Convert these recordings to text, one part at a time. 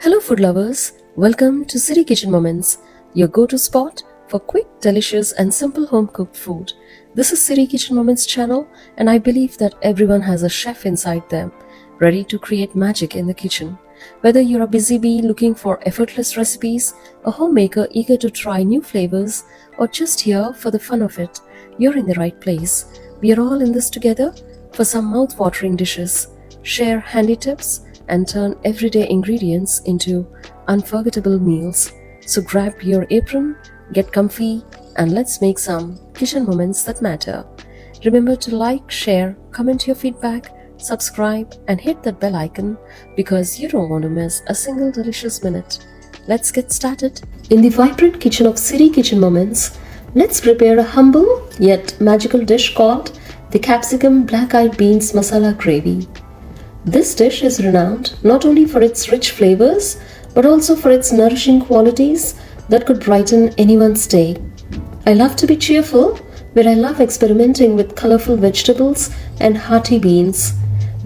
Hello food lovers, welcome to Siri Kitchen Moments, your go-to spot for quick, delicious and simple home-cooked food. This is Siri Kitchen Moments channel and I believe that everyone has a chef inside them, ready to create magic in the kitchen. Whether you're a busy bee looking for effortless recipes, a homemaker eager to try new flavors, or just here for the fun of it, you're in the right place. We are all in this together for some mouth-watering dishes, share handy tips, and turn everyday ingredients into unforgettable meals. So grab your apron, get comfy, and let's make some kitchen moments that matter. Remember to like, share, comment your feedback, subscribe, and hit that bell icon because you don't want to miss a single delicious minute. Let's get started. In the vibrant kitchen of Siri Kitchen Moments, let's prepare a humble yet magical dish called the Capsicum Black-Eyed Beans Masala Gravy. This dish is renowned not only for its rich flavors, but also for its nourishing qualities that could brighten anyone's day. I love to be cheerful, but I love experimenting with colorful vegetables and hearty beans.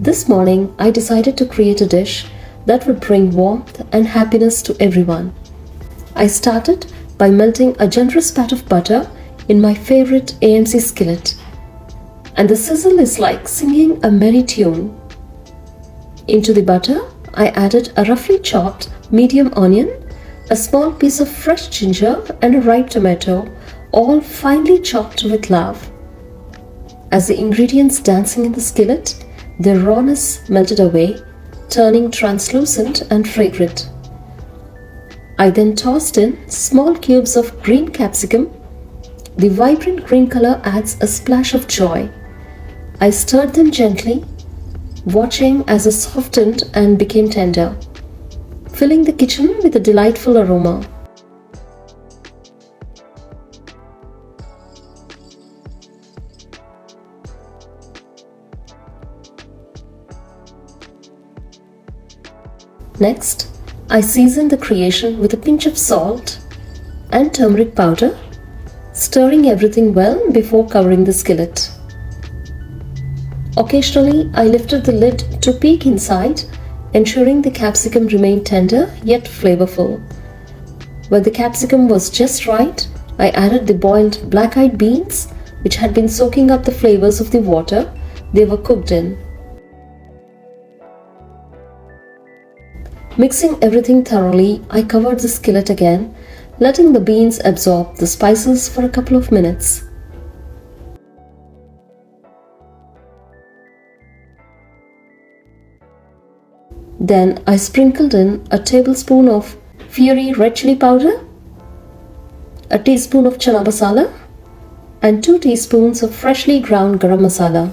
This morning, I decided to create a dish that would bring warmth and happiness to everyone. I started by melting a generous pat of butter in my favorite AMC skillet, and the sizzle is like singing a merry tune. Into the butter, I added a roughly chopped medium onion, a small piece of fresh ginger and a ripe tomato, all finely chopped with love. As the ingredients dancing in the skillet, their rawness melted away, turning translucent and fragrant. I then tossed in small cubes of green capsicum. The vibrant green color adds a splash of joy. I stirred them gently, watching as it softened and became tender, filling the kitchen with a delightful aroma. Next, I seasoned the creation with a pinch of salt and turmeric powder, stirring everything well before covering the skillet. Occasionally, I lifted the lid to peek inside, ensuring the capsicum remained tender yet flavorful. When the capsicum was just right, I added the boiled black-eyed beans, which had been soaking up the flavors of the water they were cooked in. Mixing everything thoroughly, I covered the skillet again, letting the beans absorb the spices for a couple of minutes. Then I sprinkled in a tablespoon of fiery red chili powder, a teaspoon of chana masala, and 2 teaspoons of freshly ground garam masala,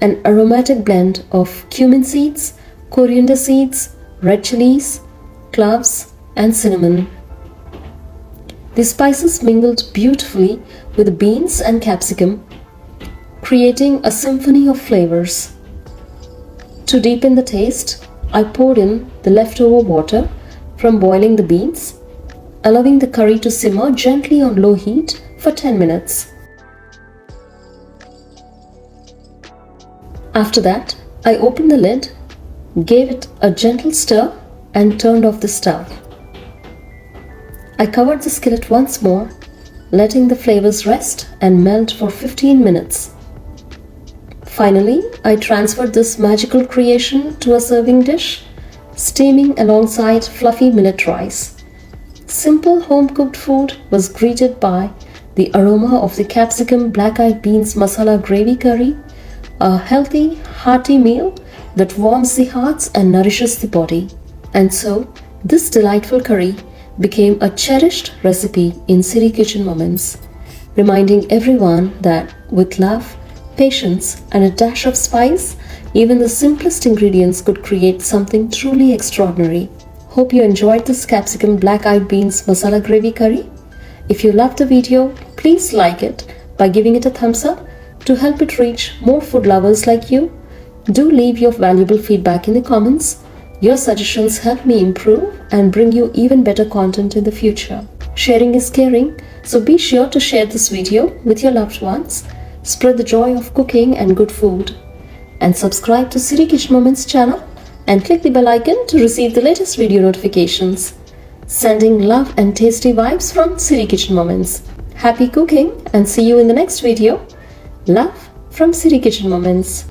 an aromatic blend of cumin seeds, coriander seeds, red chilies, cloves, and cinnamon. The spices mingled beautifully with the beans and capsicum, creating a symphony of flavors. To deepen the taste, I poured in the leftover water from boiling the beans, allowing the curry to simmer gently on low heat for 10 minutes. After that, I opened the lid, gave it a gentle stir, and turned off the stove. I covered the skillet once more, letting the flavors rest and melt for 15 minutes. Finally, I transferred this magical creation to a serving dish, steaming alongside fluffy millet rice. Simple home-cooked food was greeted by the aroma of the Capsicum Black-Eyed Beans Masala Gravy Curry, a healthy, hearty meal that warms the hearts and nourishes the body. And so, this delightful curry became a cherished recipe in Siri Kitchen Moments, reminding everyone that with love, patience, and a dash of spice, even the simplest ingredients could create something truly extraordinary. Hope you enjoyed this Capsicum Black-Eyed Beans Masala Gravy Curry. If you loved the video, please like it by giving it a thumbs up to help it reach more food lovers like you. Do leave your valuable feedback in the comments. Your suggestions help me improve and bring you even better content in the future. Sharing is caring, so be sure to share this video with your loved ones. Spread the joy of cooking and good food. And subscribe to Siri Kitchen Moments channel and click the bell icon to receive the latest video notifications. Sending love and tasty vibes from Siri Kitchen Moments. Happy cooking and see you in the next video. Love from Siri Kitchen Moments.